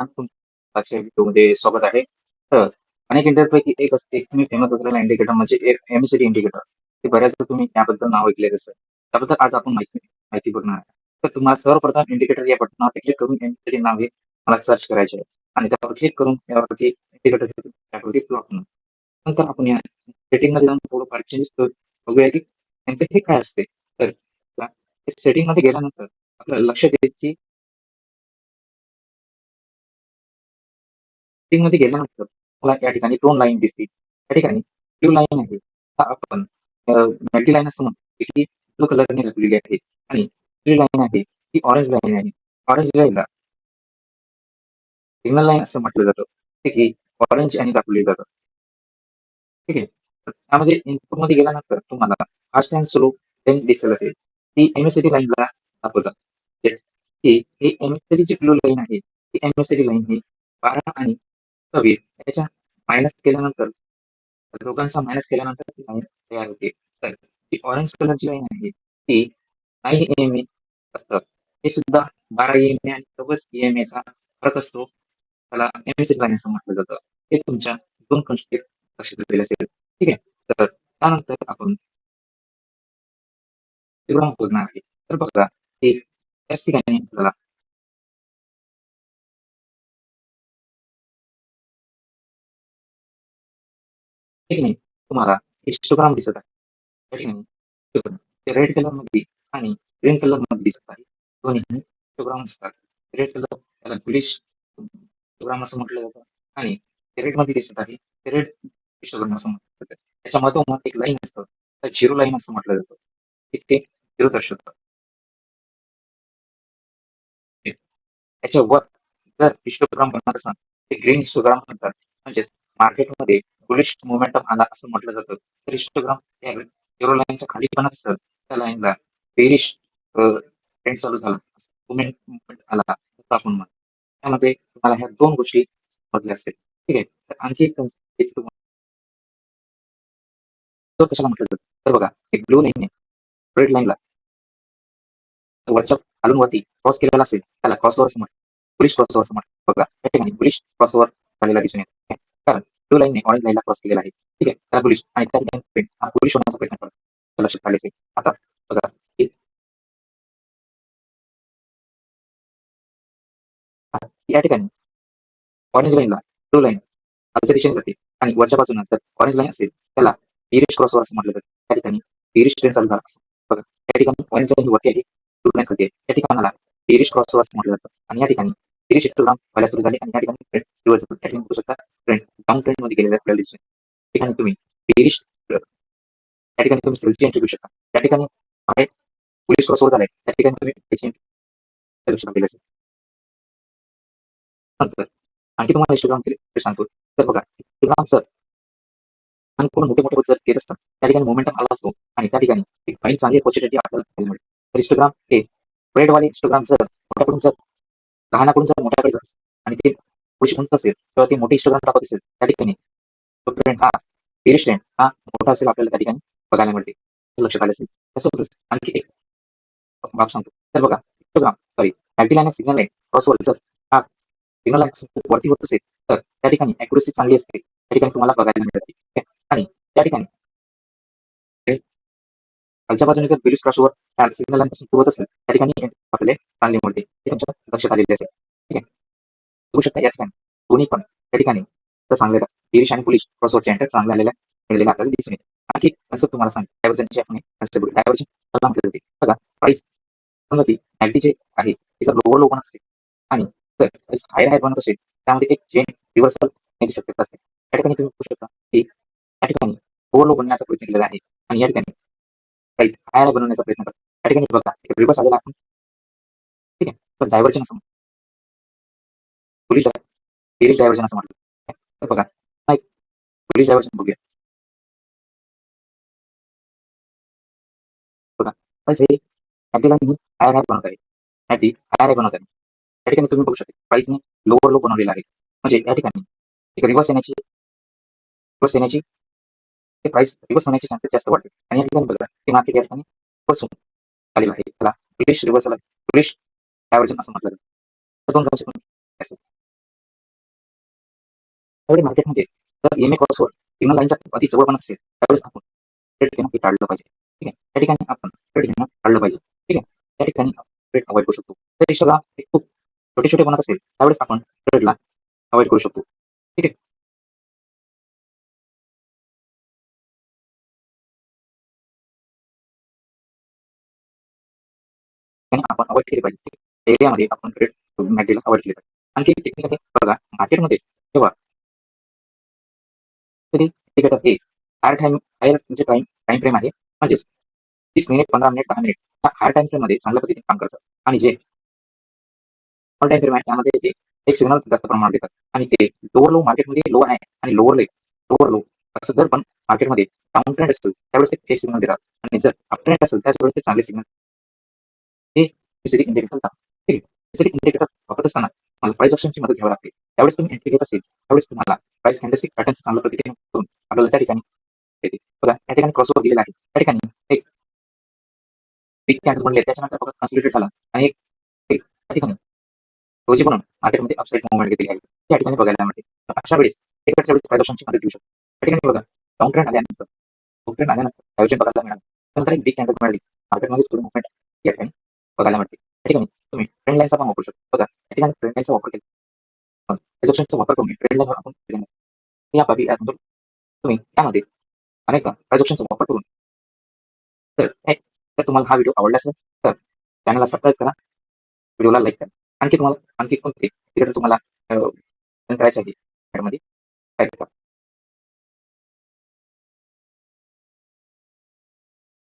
तुमच्या व्हिडिओमध्ये स्वागत आहे. तर अनेक इंडिकेटरपैकी एक असते तुम्ही फेमस असलेला इंडिकेटर म्हणजे एक एमएससीटी इंडिकेटर. ते बऱ्याचदा तुम्ही याबद्दल नाव ऐकलेलं असेल. त्याबद्दल आज आपण माहिती बघणार आहे. तर तुम्हाला सर्वप्रथम इंडिकेटर या बटनावर क्लिक करून एमएससीटी नाव हे मला सर्च करायचे आहे आणि त्यावर क्लिक करून यावरती इंडिकेटर त्यावरती प्लॉट होणार. नंतर आपण या सेटिंगमध्ये जाऊन थोडंफार चेंज बघूया की नेमकं हे काय असते. तर सेटिंगमध्ये गेल्यानंतर आपल्याला लक्षात येईल की मध्ये गेल्यानंतर मला या ठिकाणी 2 लाईन दिसतील. त्या ठिकाणी ब्लू लाईन आहे. आता आपण मल्टी लाईन असं म्हणतो की ब्लू कलरने दाखवलेली आहे आणि ग्रीन लाईन आहे ती ऑरेंज लाईन आहे. ऑरेंज लाईनला सिग्नल लाईन असं म्हटलं जातं. ते की ऑरेंज आणि दाखवली जातं. ठीक आहे. तर त्यामध्ये इनपुटमध्ये गेल्यानंतर तुम्हाला फास्ट अँड स्लो लाईन दिसेल असेल. ती एमएससीटी लाईनला दाखवतात. येस. ही एमएससीटी जी ब्लू लाईन आहे, ती एमएससीटी लाईन ही 12 आणि 26 याच्या मायनस केल्यानंतर दोघांचा मायनस केल्यानंतर ती लाईन तयार होते. तर ती ऑरेंज कलरची लाईन आहे ती 9 EMA असतात. हे सुद्धा 12 EMA आणि 24 EMA चा फरक असतो. त्याला एमएससीटी लाईन असं म्हटलं जातं. हे तुमच्या 2 कन्स्ट्रक्ट असे दिलेले असेल. ठीक आहे. तर त्यानंतर आपण हिस्टोग्राम बघणार आहे. तर बघा हे त्याच ठिकाणी आपल्याला ठीक नाही तुम्हाला हिस्टोग्राम दिसत आहे. त्या ठिकाणी ते रेड कलर मध्ये आणि ग्रीन कलर मध्ये दिसत आहे. दोन्ही हिस्टोग्राम असतात. रेड कलर त्याला बुलिश हिस्टोग्राम असं म्हटलं जातं आणि रेड मध्ये दिसत आहे ते रेड हिस्टोग्राम असं म्हटलं जातं. त्याच्या मधोमध एक लाईन असतं त्या झिरो लाईन असं म्हटलं जातं. ते झिरो दर्शवतं. त्याच्या वर जर हिस्टोग्राम बनणार असाल ते ग्रीन हिस्टोग्राम म्हणतात. म्हणजेच मार्केटमध्ये बुलिश मोमेंटम आला असं म्हटलं जातं. तर हिस्टोग्राम त्या झिरो लाईनच्या खाली पण असेल त्या लाईनला बेरिश ट्रेंड चालू झाला मुवमेंट आला असं आपण म्हणतो. त्यामध्ये तुम्हाला ह्या 2 गोष्टी समजल्या असेल. ठीक आहे. तर आणखी एक कशाला म्हटलं जातं तर बघा एक ब्लू लाईन रेड लाईनला वरच्या खालून वरती क्रॉस केलेला असेल त्याला क्रॉसओव्हर असं म्हणतात. बुलिश क्रॉसओव्हर असं म्हणतात. बघा त्या ठिकाणी बुलिश क्रॉसओव्हर झालेला दिसून येतो. कारण ब्लू लाईनने ऑरेंज लाईनला क्रॉस केलेला आहे. ठीक आहे. त्या बुलिश आणि त्या ठिकाणी हा बुलिश होण्याचा प्रयत्न करतो. लक्षात आले असेल. आता बघा या ठिकाणी ऑरेंज लाईनला ब्लू लाईन खालच्या दिशेने जाते आणि वरच्या बाजूने जर ऑरेंज लाईन असेल त्याला बेरिश क्रॉसओव्हर असं म्हटलं जातं. त्या ठिकाणी बेरिश ट्रेंड चालू झाला असं बघा त्या ठिकाणी ऑरेंज लाईन वरती आहे ब्लू लाईन खाली आहे. त्या ठिकाणाला बेरिश क्रॉसओव्हर असं म्हटलं जातं आणि या ठिकाणी बेरिश हिस्टोग्राम व्हायला सुरू झाले आणि या ठिकाणी ट्रेंड रिव्हर्स होतो. त्या ठिकाणी बघू शकता ट्रेंड डाऊन ट्रेंड मध्ये गेलेला आपल्याला दिसतोय. त्या ठिकाणी तुम्ही बेरिश त्या ठिकाणी तुम्ही सेलची एंट्री घेऊ शकता. त्या ठिकाणी आहे बुलिश क्रॉसओव्हर झालाय त्या ठिकाणी तुम्ही त्याची एंट्री असेल. नंतर आणखी तुम्हाला हिस्टोग्राम सांगतो. तर बघा हिस्टोग्राम जर आणि पूर्ण मोठे मोठे जर केत असतात त्या ठिकाणी मोमेंटम आला असतो आणि त्या ठिकाणी एक फाईन चांगली ऑपॉर्च्युनिटी आपल्याला पाहायला मिळते. तर हिस्टोग्राम हे रेडवाले हिस्टोग्राम जर मोठ्याकडून जर लहानाकडून जर मोठ्याकडे जात असेल आणि ते थोडीशी उंच असेल तेव्हा ते मोठे हिस्टोग्राम दाखवत असेल त्या ठिकाणी तो ट्रेंड हा बेरिश ट्रेंड हा मोठा असेल आपल्याला त्या ठिकाणी बघायला मिळते. लक्षात आलं असेल. तसंच आणखी एक भाग सांगतो. तर बघा histogram sorry multi line signal आहे क्रॉसवर जर हा सिग्नल लाईन वरती होत असेल तर त्या ठिकाणी अॅक्युरेसी चांगली असते. त्या ठिकाणी तुम्हाला बघायला मिळते. आणि त्या ठिकाणी खालच्या बाजूने जर बेरिश क्रॉसओव्हर सिग्नल लाईन पासून होत असेल त्या ठिकाणी आपल्याला चांगली मिळते. हे तुमच्या लक्षात आलेले असेल. ठीक आहे. बघू शकता या ठिकाणी दोन्ही पण त्या ठिकाणी तर चांगले बेरिश आणि बुलिश क्रॉसओव्हरचे एंटर चांगले आलेल्या मिळालेल्या आपल्याला दिसून येते. आणखी असं तुम्हाला सांग डायव्हर्जनची आपण डायव्हर्जन म्हटलं जाते. बघा प्राइस समजा ती 90 जे आहे तिचा लोवर लो पण असेल आणि जर हायर हायर बनत असेल त्यामध्ये एक चेन रिव्हर्सल येण्याची शक्यता असते. त्या ठिकाणी तुम्ही बघू शकता की त्या ठिकाणी लोवर लो बनण्याचा प्रयत्न केलेला आहे आणि या ठिकाणी प्राइस हायर बनवण्याचा प्रयत्न करतो. त्या ठिकाणी बघा एक रिव्हर्स आलेला आहे. ठीक आहे. तर डायव्हर्जन असं बुलिश बेरिश डायव्हर्जन असं म्हटलं. तर बघा हा एक बुलिश डायव्हर्जन बघूया. बघा प्राइस हे या ठिकाणी हायर हायर बनत आहे. ती हायर हायर बनत आहे. त्या ठिकाणी तुम्ही बघू शकता प्राइसने लोवर लो बनवलेला आहे. म्हणजे या ठिकाणी एक रिव्हर्स येण्याची ते प्राइस रिव्हर्स होण्याची चान्सेस जास्त वाटते आणि या ठिकाणी बघा ते मार्केट या ठिकाणी बसून आलेलं आहे. त्याला बुलिश रिव्हर्सल बुलिश डायव्हर्जन असं म्हटलं जातं. तर 2 प्रकारचे पण असतात. त्यावेळी मार्केटमध्ये जर EMA क्रॉसवर सिग्नल लाईनच्या खूप अति जवळ असेल त्यावेळेस आपण ट्रेड घेणं हे टाळलं पाहिजे. ठीक आहे. त्या ठिकाणी आपण ट्रेड घेणं टाळलं पाहिजे. ठीक आहे. त्या ठिकाणी ट्रेड अवॉइड करू शकतो. जर हिशोबाला खूप छोटे-छोटे बनत असेल त्यावेळेस आपण ट्रेडला अवॉइड करू शकतो. ठीक आहे. आणि आपण अवॉइड केली पाहिजे. एरियामध्ये आपण ट्रेड मॅटेरियल अवॉइड केले पाहिजे. आणखी एक टेक्निक आहे बघा मार्केटमध्ये जेव्हा तरी इंडिकेटर हे हायर म्हणजे टाईम फ्रेम आहे म्हणजेच 30 मिनिट, 15 मिनिट, 10 मिनिट या हायर टाईम फ्रेममध्ये चांगल्या पद्धतीने काम करतात आणि जे स्मॉल टाईम फ्रेम आहे त्यामध्ये ते एक सिग्नल जास्त प्रमाणात देतात आणि ते लोअर लो मार्केटमध्ये लो आहे आणि लोअर लो असं जर पण मार्केटमध्ये डाऊन ट्रेंड असेल त्यावेळेस ते एक सिग्नल देतात आणि जर अप ट्रेंड असेल त्याच वेळेस ते चांगले सिग्नल हे स्पेसिफिक इंडिकेटर ठीक आहे. स्पेसिफिक इंडिकेटर वापरत असताना मला प्राइस ऑप्शनची मदत घ्यावी लागते. त्यावेळेस तुम्ही एंट्री घेत असेल त्यावेळेस तुम्हाला प्राइस कॅन्डलस्टिक पॅटर्न चांगल्या पद्धतीने करून आपल्याला त्या ठिकाणी येते. बघा त्या ठिकाणी क्रॉसओव्हर दिलेला आहे. त्या ठिकाणी एक बिग कॅन्डल बनले त्याच्यानंतर बघा कन्सोलिडेट झाला आणि एक एक त्या ठिकाणी डोजी बनून मार्केटमध्ये अपसाईड मूव्हमेंट घेतली आहे. त्या ठिकाणी बघायला मिळते. तर अशा वेळेस एकाच वेळेस प्राइस ऑप्शनची मदत घेऊ शकतो. त्या ठिकाणी बघा डाऊन ट्रेंड आल्यानंतर डायव्हर्जन बघायला मिळालं. त्यानंतर एक बिग कॅन्डल मिळाली. मार्केटमध्ये थोडी मूव्हमेंट या ठिकाणी बघायला मिळते. त्या ठिकाणी तुम्ही ट्रेंड लाईनचा पण वापरू शकता. बघा त्या ठिकाणी ट्रेंड लाईनचा वापर केला. प्राइस ऑप्शनचा वापर करून ट्रेंड लाईनवर आपण या बाबी याबद्दल तुम्ही त्यामध्ये अनेकदा प्राइस ऑप्शनचा वापर करून तर तुम्हाला हा व्हिडिओ आवडला असेल तर चॅनलला सबस्क्राईब करा, व्हिडिओला लाईक करा. आणखी कोणते क्रिएटर तुम्हाला करायचे आहे त्यामध्ये टाईप करा.